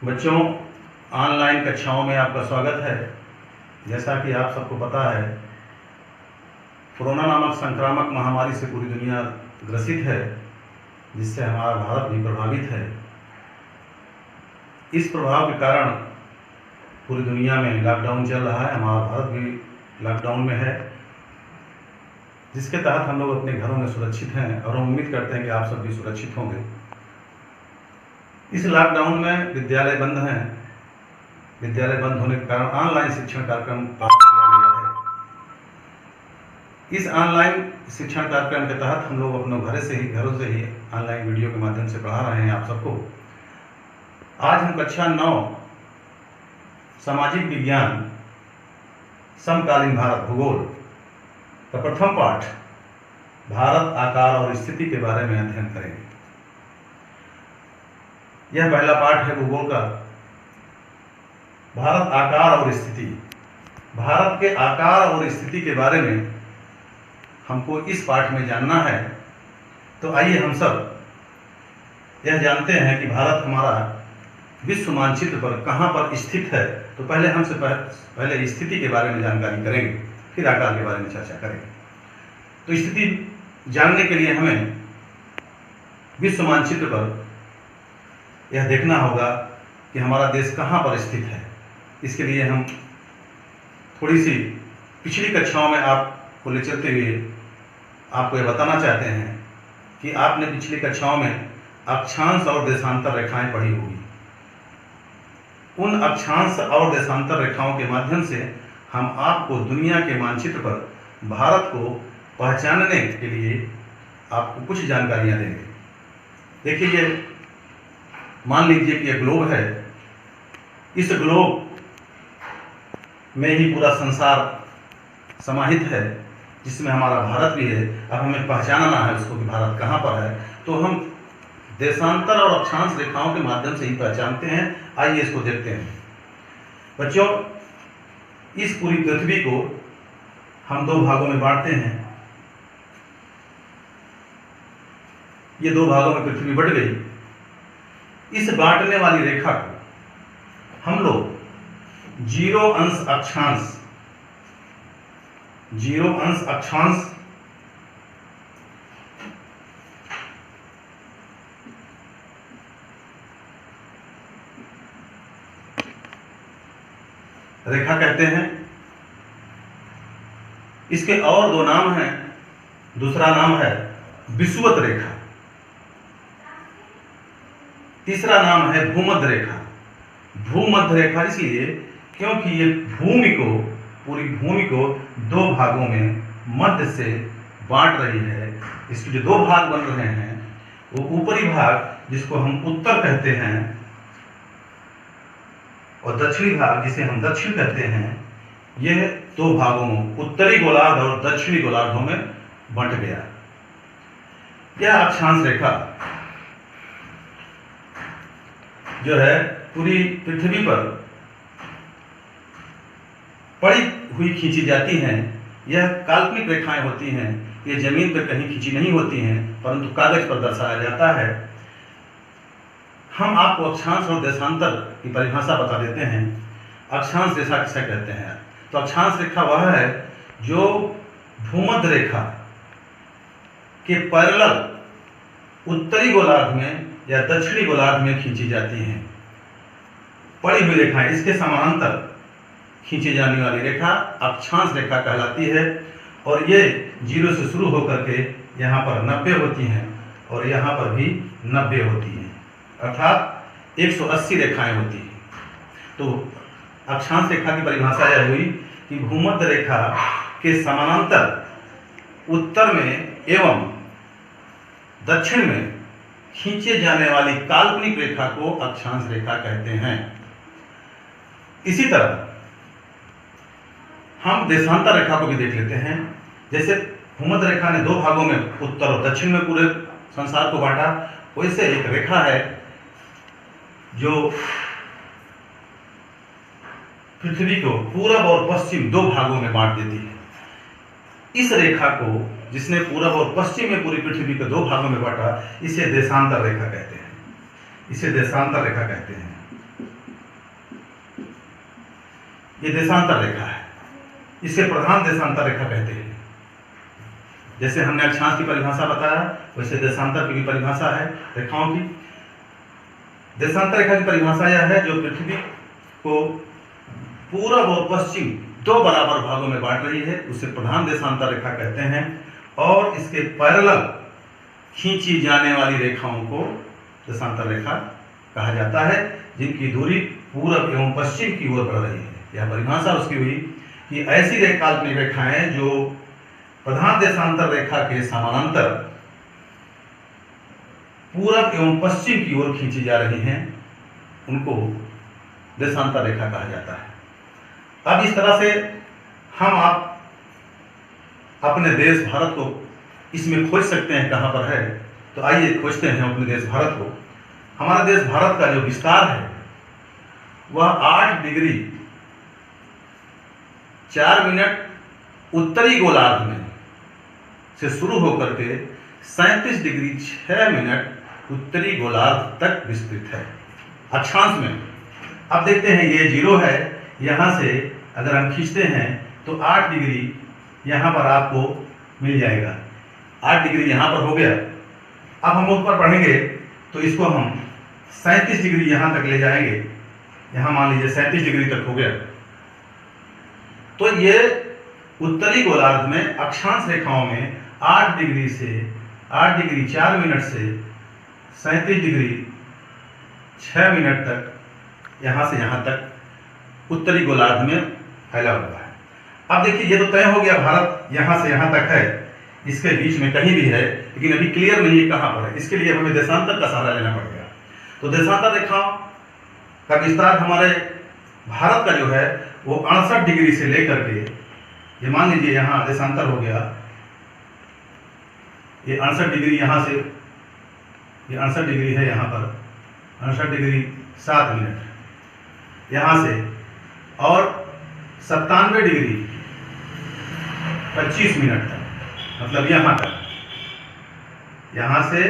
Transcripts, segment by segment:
बच्चों, ऑनलाइन कक्षाओं में आपका स्वागत है। जैसा कि आप सबको पता है, कोरोना नामक संक्रामक महामारी से पूरी दुनिया ग्रसित है, जिससे हमारा भारत भी प्रभावित है। इस प्रभाव के कारण पूरी दुनिया में लॉकडाउन चल रहा है। हमारा भारत भी लॉकडाउन में है, जिसके तहत हम लोग अपने घरों में सुरक्षित हैं और हम उम्मीद करते हैं कि आप सब भी सुरक्षित होंगे। इस लॉकडाउन में विद्यालय बंद हैं। विद्यालय बंद होने के कारण ऑनलाइन शिक्षण कार्यक्रम प्रारंभ किया गया है। इस ऑनलाइन शिक्षण कार्यक्रम के तहत हम लोग अपने घरों से ही ऑनलाइन वीडियो के माध्यम से पढ़ा रहे हैं आप सबको। आज हम कक्षा 9 सामाजिक विज्ञान समकालीन भारत भूगोल का प्रथम पाठ भारत आकार और स्थिति के बारे में अध्ययन करेंगे। यह पहला पाठ है भूगोल का, भारत आकार और स्थिति। भारत के आकार और स्थिति के बारे में हमको इस पाठ में जानना है। तो आइए हम सब यह जानते हैं कि भारत हमारा विश्व मानचित्र पर कहाँ पर स्थित है। तो पहले हमसे पहले स्थिति के बारे में जानकारी करेंगे, फिर आकार के बारे में चर्चा करेंगे। तो स्थिति जानने के लिए हमें विश्व मानचित्र पर यह देखना होगा कि हमारा देश कहाँ पर स्थित है। इसके लिए हम थोड़ी सी पिछली कक्षाओं में आपको ले चलते हुए आपको यह बताना चाहते हैं कि आपने पिछली कक्षाओं में अक्षांश और देशांतर रेखाएं पढ़ी होगी। उन अक्षांश और देशांतर रेखाओं के माध्यम से हम आपको दुनिया के मानचित्र पर भारत को पहचानने के लिए आपको कुछ जानकारियां देंगे। देखिए, ये मान लीजिए कि यह ग्लोब है। इस ग्लोब में ही पूरा संसार समाहित है, जिसमें हमारा भारत भी है। अब हमें पहचानना है उसको कि भारत कहाँ पर है, तो हम देशांतर और अक्षांश रेखाओं के माध्यम से ही पहचानते हैं। आइए इसको देखते हैं। बच्चों, इस पूरी पृथ्वी को हम 2 भागों में बांटते हैं। ये 2 भागों में पृथ्वी बट गई। इस बांटने वाली रेखा को हम लोग 0 अंश अक्षांश रेखा कहते हैं। इसके और 2 नाम हैं। दूसरा नाम है विषुवत रेखा, तीसरा नाम है भूमध्य रेखा। भूमध्य रेखा इसलिए क्योंकि ये पूरी भूमि को 2 भागों में मध्य से बांट रही है। इसके जो 2 भाग बन रहे हैं, वो ऊपरी भाग जिसको हम उत्तर कहते हैं और दक्षिणी भाग जिसे हम दक्षिण कहते हैं, यह 2 भागों में उत्तरी गोलार्ध और दक्षिणी गोलार्धों में बंट गया। यह अक्षांश रेखा जो है पूरी पृथ्वी पर पड़ी हुई खींची जाती हैं। यह काल्पनिक रेखाएं होती हैं। ये जमीन पर कहीं खींची नहीं होती हैं, परंतु कागज पर दर्शाया जाता है। हम आपको अक्षांश और देशांतर की परिभाषा बता देते हैं। अक्षांश रेखा किसे कहते हैं? तो अक्षांश रेखा वह है जो भूमध्य रेखा के पैरेलल उत्तरी गोलार्ध में या दक्षिणी गोलार्ध में खींची जाती हैं। पड़ी हुई रेखाएं, इसके समानांतर खींची जाने वाली रेखा अक्षांश रेखा कहलाती है। और ये 0 से शुरू होकर के यहाँ पर 90 होती हैं और यहाँ पर भी 90 होती हैं, अर्थात 180 रेखाएं होती हैं। तो अक्षांश रेखा की परिभाषा यह हुई कि भूमध्य रेखा के समानांतर उत्तर में एवं दक्षिण में खींचे जाने वाली काल्पनिक रेखा को अक्षांश रेखा कहते हैं। इसी तरह हम देशांतर रेखा को भी देख लेते हैं। जैसे भूमध्य रेखा ने 2 भागों में उत्तर और दक्षिण में पूरे संसार को बांटा, वैसे एक रेखा है जो पृथ्वी को पूरब और पश्चिम 2 भागों में बांट देती है। इस रेखा को जिसने पूरब और पश्चिम में पूरी पृथ्वी को 2 भागों में बांटा, इसे देशांतर रेखा कहते हैं। ये देशांतर रेखा है। इसे प्रधान देशांतर रेखा कहते हैं। जैसे हमने अक्षांश की परिभाषा बताया, वैसे देशांतर की भी परिभाषा है रेखाओं की। देशांतर रेखा की परिभाषा यह है जो पृथ्वी को पूर्व और पश्चिम दो बराबर भागों में बांट रही है, उसे प्रधान देशांतर रेखा कहते हैं। और इसके पैरेलल खींची जाने वाली रेखाओं को देशांतर रेखा कहा जाता है, जिनकी दूरी पूर्व एवं पश्चिम की ओर बढ़ रही है। यह परिभाषा उसकी हुई कि ऐसी काल्पनिक रेखाएं जो प्रधान देशांतर रेखा के समानांतर पूरब एवं पश्चिम की ओर खींची जा रही हैं, उनको देशांतर रेखा कहा जाता है। अब इस तरह से हम आप अपने देश भारत को इसमें खोज सकते हैं कहाँ पर है। तो आइए खोजते हैं अपने देश भारत को। हमारा देश भारत का जो विस्तार है वह 8 डिग्री 4 मिनट उत्तरी गोलार्ध में से शुरू होकर के 37 डिग्री 6 मिनट उत्तरी गोलार्ध तक विस्तृत है अक्षांश में। अब देखते हैं, ये 0 है, यहाँ से अगर हम खींचते हैं तो 8 डिग्री यहाँ पर आपको मिल जाएगा। 8 डिग्री यहाँ पर हो गया। अब हम ऊपर बढ़ेंगे तो इसको हम 37 डिग्री यहाँ तक ले जाएंगे। यहाँ मान लीजिए 37 डिग्री तक हो गया। तो ये उत्तरी गोलार्ध में अक्षांश रेखाओं में 8 डिग्री 4 मिनट से 37 डिग्री 6 मिनट तक, यहाँ से यहाँ तक उत्तरी गोलार्ध में फैला हुआ है। अब देखिए, ये तो तय हो गया, भारत यहाँ से यहाँ तक है, इसके बीच में कहीं भी है, लेकिन अभी क्लियर नहीं है कहाँ पर है। इसके लिए हमें देशांतर का सहारा लेना पड़ेगा। तो देशांतर रेखाओं का विस्तार हमारे भारत का जो है वो 68 डिग्री से लेकर के, ये मान लीजिए यहाँ देशांतर हो गया, ये 68 डिग्री यहाँ से, ये 68 डिग्री है यहाँ पर, 68 डिग्री 7 मिनट यहाँ से, और 97 डिग्री 25 मिनट तक, मतलब यहाँ तक, यहाँ से।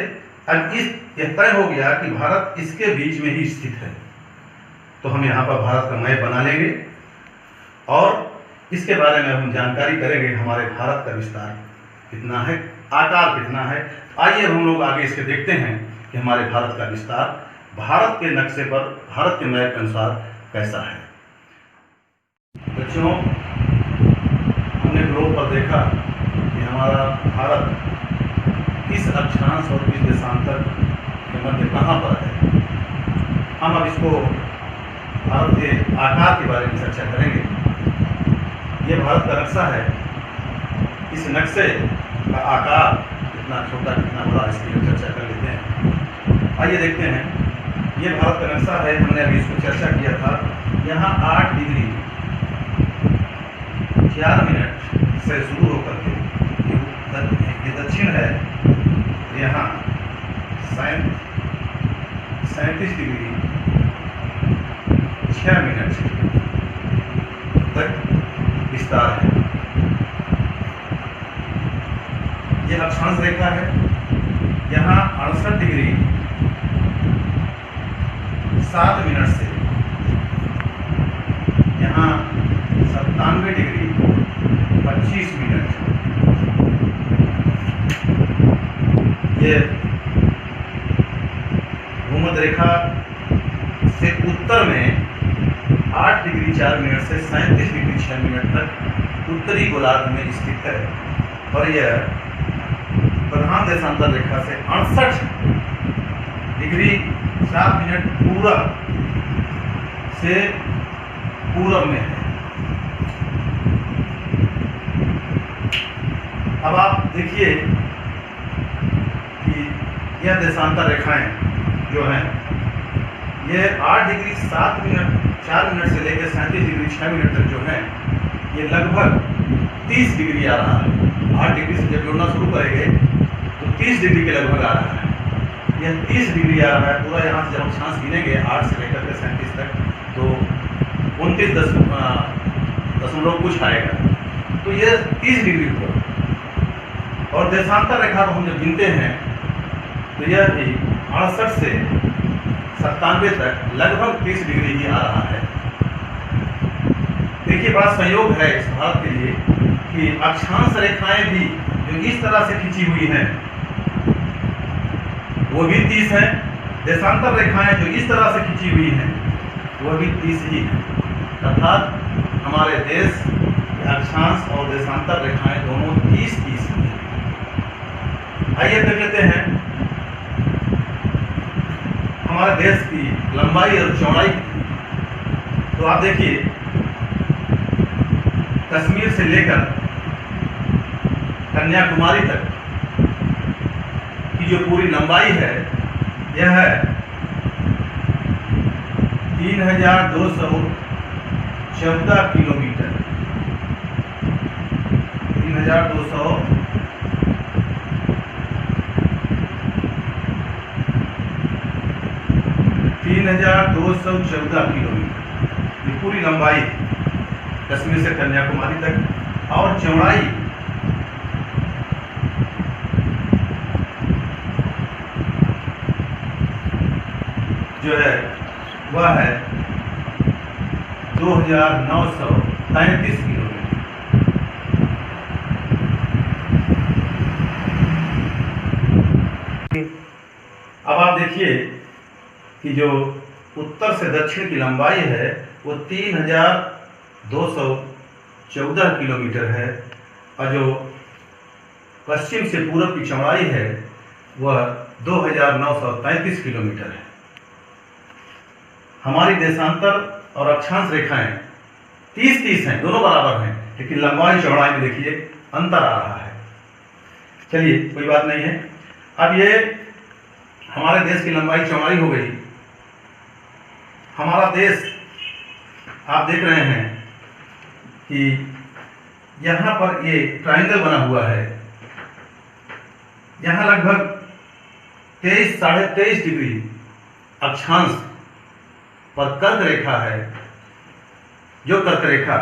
अब यह तय हो गया कि भारत इसके बीच में ही स्थित है। तो हम यहाँ पर भारत का मैप बना लेंगे और इसके बारे में हम जानकारी करेंगे, हमारे भारत का विस्तार कितना है, आकार कितना है। आइए हम लोग आगे इसके देखते हैं कि हमारे भारत का विस्तार भारत के नक्शे पर, भारत के मैप के अनुसार कैसा है। बच्चों, हमने ग्लोब पर देखा कि हमारा भारत किस अक्षांश और किस देशांतर के मध्य कहाँ पर है। हम अब इसको भारत के आकार के बारे में चर्चा करेंगे। ये भारत का नक्शा है। इस नक्शे का आकार कितना छोटा कितना बड़ा, इसकी हम चर्चा कर लेते हैं। आइए देखते हैं। ये भारत का नक्शा है, हमने अभी इसको चर्चा किया था। यहाँ 8 डिग्री 4 मिनट से शुरू होकर के ये दक्षिण है, यहाँ 37 डिग्री 6 मिनट तक विस्तार है। यह अक्षांश रेखा है। यहाँ 68 डिग्री 7 मिनट से यहाँ 97 डिग्री 25 मिनट, ये भूमध्य रेखा से उत्तर में 8 डिग्री 4 मिनट से 37 डिग्री 6 मिनट तक उत्तरी गोलार्ध में स्थित है। और यह प्रधान देशांतर रेखा से 68 डिग्री 7 मिनट पूरब से पूरब में है। अब आप देखिए कि यह देशांतर रेखाएं जो हैं, ये 8 डिग्री 7 मिनट 4 मिनट से लेकर 37 डिग्री 6 मिनट तक जो है, ये लगभग 30 डिग्री आ रहा है। 8 डिग्री से जब जोड़ना शुरू करेंगे तो 30 डिग्री के लगभग आ रहा है। यह 30 डिग्री आ रहा है पूरा। यहाँ से जब हम अक्षांश गिनेंगे 8 से लेकर के 37 तक, तो 29 कुछ आएगा। तो ये 30 डिग्री हुआ। और देशांतर रेखा को हम जब गिनते हैं तो यह भी 68 से 97 तक लगभग 30 डिग्री ही आ रहा है। देखिए बड़ा संयोग है इस भारत के लिए कि अक्षांश रेखाएं भी जो इस तरह से खींची हुई हैं वो भी 30 है, देशांतर रेखाएं जो इस तरह से खींची हुई हैं वो भी 30 ही है। अर्थात हमारे देश अक्षांश और देशांतर रेखाएं दोनों 30-30 हैं। आइए देख लेते हैं हमारे देश की लंबाई और चौड़ाई। तो आप देखिए कश्मीर से लेकर कन्याकुमारी तक की जो पूरी लंबाई है यह है 3214 किलोमीटर। 3214 किलोमीटर ये पूरी लंबाई कश्मीर से कन्याकुमारी तक। और चौड़ाई जो है वह है 2933 किलोमीटर। अब आप देखिए कि जो उत्तर से दक्षिण की लंबाई है वो 3214 किलोमीटर है और जो पश्चिम से पूर्व की चौड़ाई है वह 2933 किलोमीटर है। हमारी देशांतर और अक्षांश रेखाएं 30-30 हैं, दोनों बराबर हैं, लेकिन लंबाई चौड़ाई में देखिए अंतर आ रहा है। चलिए कोई बात नहीं है। अब ये हमारे देश की लंबाई चौड़ाई हो गई। हमारा देश आप देख रहे हैं कि यहाँ पर ये ट्रायंगल बना हुआ है। यहाँ लगभग 23-23.5 डिग्री अक्षांश पर कर्क रेखा है। जो कर्क रेखा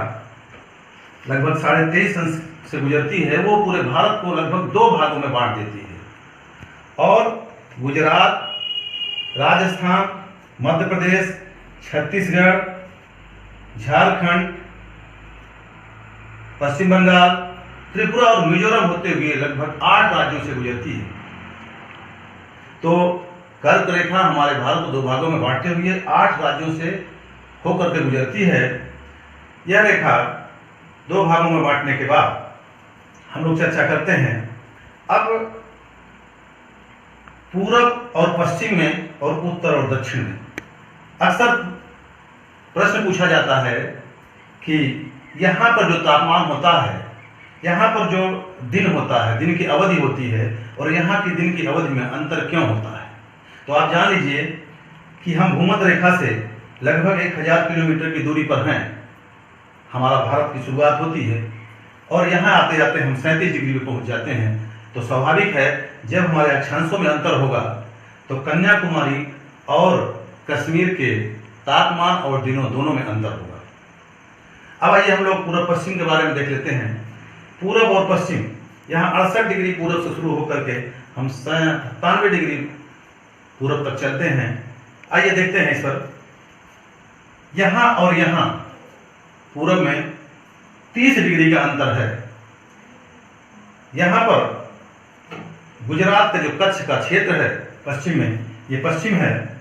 लगभग 23.5 अंश से गुजरती है वो पूरे भारत को लगभग 2 भागों में बांट देती है। और गुजरात, राजस्थान, मध्य प्रदेश, छत्तीसगढ़, झारखंड, पश्चिम बंगाल, त्रिपुरा और मिजोरम होते हुए लगभग 8 राज्यों से गुजरती है। तो कर्क रेखा हमारे भारत को 2 भागों में बांटते हुए 8 राज्यों से होकर के गुजरती है। यह रेखा 2 भागों में बांटने के बाद हम लोग चर्चा करते हैं अब पूरब और पश्चिम में और उत्तर और दक्षिण में। अक्सर प्रश्न पूछा जाता है कि यहाँ पर जो तापमान होता है, यहाँ पर जो दिन होता है, दिन की अवधि होती है और यहाँ की दिन की अवधि में अंतर क्यों होता है। तो आप जान लीजिए कि हम भूमध्य रेखा से लगभग 1000 किलोमीटर की दूरी पर हैं। हमारा भारत की शुरुआत होती है और यहाँ आते जाते हम 37 डिग्री पे पहुँच जाते हैं। तो स्वाभाविक है जब हमारे अक्षांशों में अंतर होगा तो कन्याकुमारी और कश्मीर के तापमान और दिनों दोनों में अंतर होगा। अब आइए हम लोग पूर्व पश्चिम के बारे में देख लेते हैं। पूरब और पश्चिम, यहाँ 68 डिग्री पूरब से शुरू होकर के हम 97 डिग्री पूरब तक चलते हैं। आइए देखते हैं इस पर। यहाँ और यहाँ पूरब में 30 डिग्री का अंतर है। यहाँ पर गुजरात का जो कच्छ का क्षेत्र है पश्चिम में, ये पश्चिम है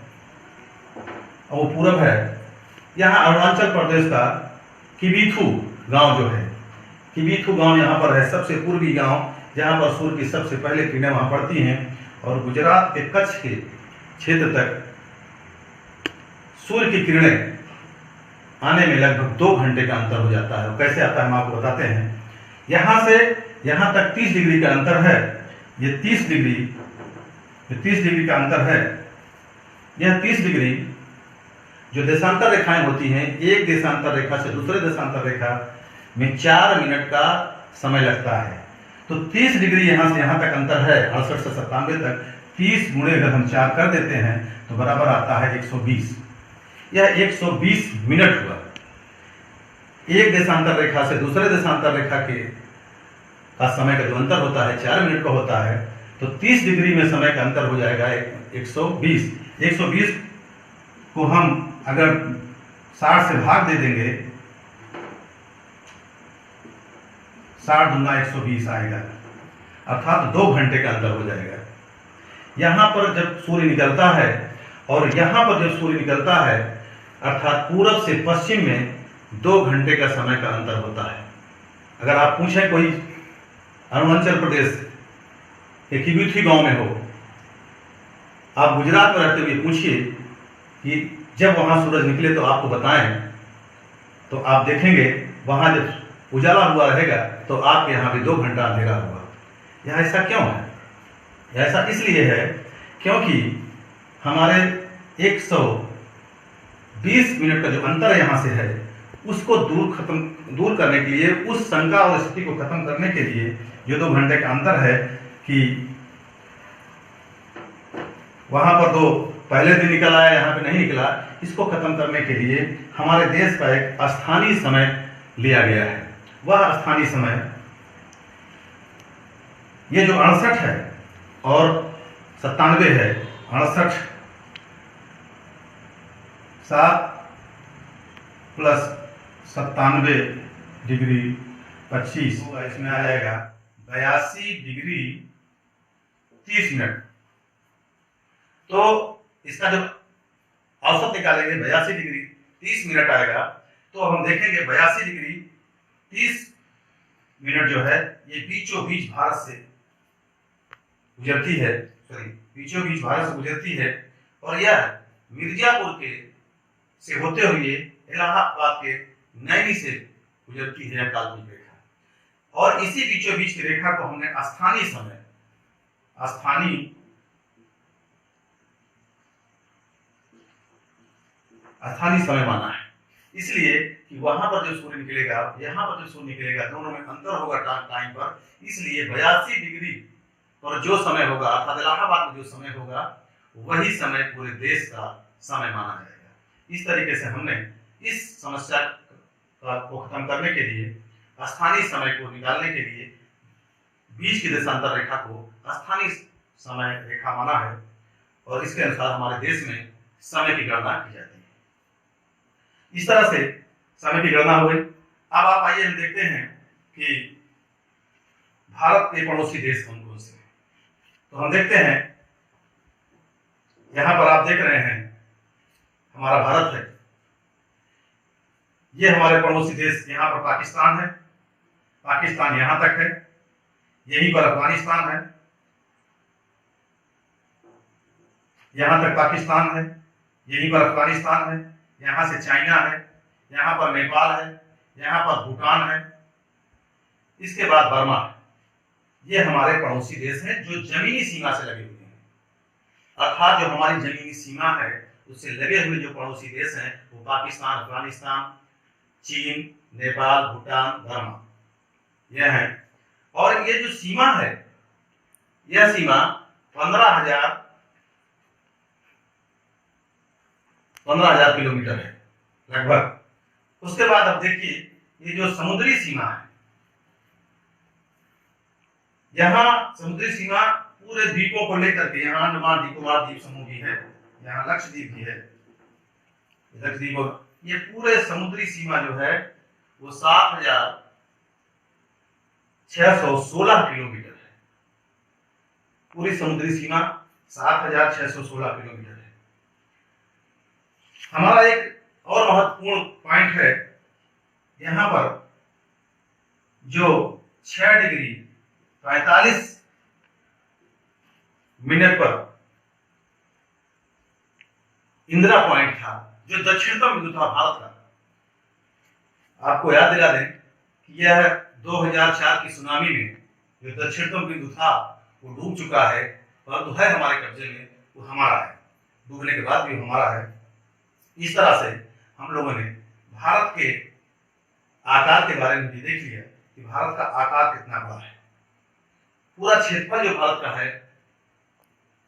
और वो पूरब है। यहाँ अरुणाचल प्रदेश का किबीथू गांव जो है, किबीथू गांव यहाँ पर है, सबसे पूर्वी गांव जहाँ पर सूर्य की सबसे पहले किरणें वहाँ पड़ती हैं। और गुजरात के कच्छ के क्षेत्र तक सूर्य की किरणें आने में लगभग 2 घंटे का अंतर हो जाता है। कैसे आता है हम आपको बताते हैं। यहाँ से यहाँ तक 30 डिग्री का अंतर है। ये 30 डिग्री का अंतर है। यह 30 डिग्री जो देशांतर रेखाएं होती हैं, एक देशांतर रेखा से दूसरे देशांतर रेखा में 4 मिनट का समय लगता है। तो 30 डिग्री यहाँ से यहाँ तक अंतर है, 68 से 97 तक। 30 गुणे अगर हम 4 कर देते हैं तो बराबर आता है 120। यह 120 मिनट हुआ। एक देशांतर रेखा से दूसरे देशांतर रेखा के का समय का जो अंतर होता है 4 मिनट का होता है। तो 30 डिग्री में समय का अंतर हो जाएगा 120। 120 को हम अगर 60 से भाग दे देंगे 60 दूना 120 आएगा, अर्थात 2 घंटे का अंतर हो जाएगा। यहाँ पर जब सूर्य निकलता है और यहाँ पर जब सूर्य निकलता है, अर्थात पूरब से पश्चिम में 2 घंटे का समय का अंतर होता है। अगर आप पूछें कोई अरुणाचल प्रदेश के किबिथी गांव में हो, आप गुजरात में रहते हुए पूछिए कि जब वहां सूरज निकले तो आपको बताएं, तो आप देखेंगे वहां जब उजाला हुआ रहेगा तो आपके यहाँ भी 2 घंटा अंधेरा होगा। यह ऐसा क्यों है? ऐसा इसलिए है क्योंकि हमारे 120 मिनट का जो अंतर यहाँ से है उसको दूर करने के लिए, उस शंका और स्थिति को खत्म करने के लिए, जो 2 घंटे का अंतर है कि वहां पर 2 पहले दिन निकल आया, यहाँ पे नहीं निकला, इसको खत्म करने के लिए हमारे देश का एक स्थानीय समय लिया गया है। वह स्थानीय समय ये जो 68 है और 97 है, 68 7 प्लस 97 डिग्री 25 होगा, इसमें आ जाएगा 82 डिग्री 30 मिनट। तो इसका जो औसत निकालेंगे 82 डिग्री 30 मिनट आएगा, तो हम देखेंगे 82 डिग्री 30 मिनट जो है ये बीचों बीच भारत से गुजरती है, बीचों बीच भारत से गुजरती है, और यह मिर्जापुर के से होते हुए इलाहाबाद के नैनी से गुजरती है काल्पनिक रेखा। और इसी बीचों बीच की रेखा को हमने स्थानीय समय माना है, इसलिए कि वहां पर जो सूर्य निकलेगा, यहाँ पर जो सूर्य निकलेगा, दोनों में अंतर होगा टाइम पर, इसलिए 82 डिग्री पर जो समय होगा, अर्थात इलाहाबाद में जो समय होगा, वही समय पूरे देश का समय माना जाएगा। इस तरीके से हमने इस समस्या को खत्म करने के लिए, स्थानीय समय को निकालने के लिए बीच की देशांतर रेखा को स्थानीय समय रेखा माना है, और इसके अनुसार हमारे देश में समय की गणना की जाती है। इस तरह से समय की गणना हो गई। अब आप आइए हम देखते हैं कि भारत के पड़ोसी देश कौन कौन से हैं। तो हम देखते हैं, यहां पर आप देख रहे हैं हमारा भारत है, ये हमारे पड़ोसी देश, यहाँ पर पाकिस्तान है, पाकिस्तान यहां तक है, यहीं पर अफगानिस्तान है, यहां तक पाकिस्तान है, यहीं पर अफगानिस्तान है, यहाँ से चाइना है, यहाँ पर नेपाल है, यहाँ पर भूटान है, इसके बाद बर्मा है। ये हमारे पड़ोसी देश हैं जो जमीनी सीमा से लगे हुए हैं, अर्थात जो हमारी जमीनी सीमा है उससे लगे हुए जो पड़ोसी देश हैं वो पाकिस्तान, अफगानिस्तान, चीन, नेपाल, भूटान, बर्मा, यह है। और ये जो सीमा है, यह सीमा 15,000 किलोमीटर है लगभग। उसके बाद अब देखिए, ये जो समुद्री सीमा है, यहाँ समुद्री सीमा पूरे द्वीपों को लेकर के, यहाँ अंडमान निकोबार द्वीप समूह भी है, यहाँ लक्षद्वीप भी है, लक्षद्वीप, ये पूरे समुद्री सीमा जो है वो 7,616 किलोमीटर है। पूरी समुद्री सीमा 7,616 किलोमीटर है। हमारा एक और महत्वपूर्ण पॉइंट है, यहाँ पर जो 6 डिग्री 45 मिनट पर इंदिरा पॉइंट था, जो दक्षिणतम बिंदु था भारत का। आपको याद दिला दें कि यह 2004 की सुनामी में जो दक्षिणतम बिंदु था वो डूब चुका है, परंतु है हमारे कब्जे में, वो हमारा है, डूबने के बाद भी हमारा है। इस तरह से हम लोगों ने भारत के आकार के बारे में भी देख लिया कि भारत का आकार कितना बड़ा है। पूरा क्षेत्रफल जो भारत का है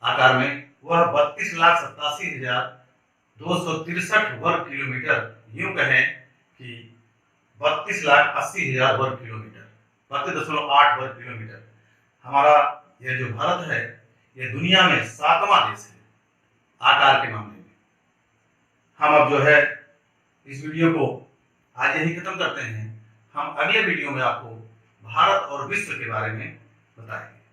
आकार में, वह 32,87,263 वर्ग किलोमीटर, यूं कहें कि 32,80,000 वर्ग किलोमीटर, 32.8 वर्ग किलोमीटर। हमारा यह जो भारत है, यह दुनिया में 7वां देश है आकार के मामले में। हम अब जो है इस वीडियो को आज यही खत्म करते हैं। हम अगले वीडियो में आपको भारत और विश्व के बारे में बताएंगे।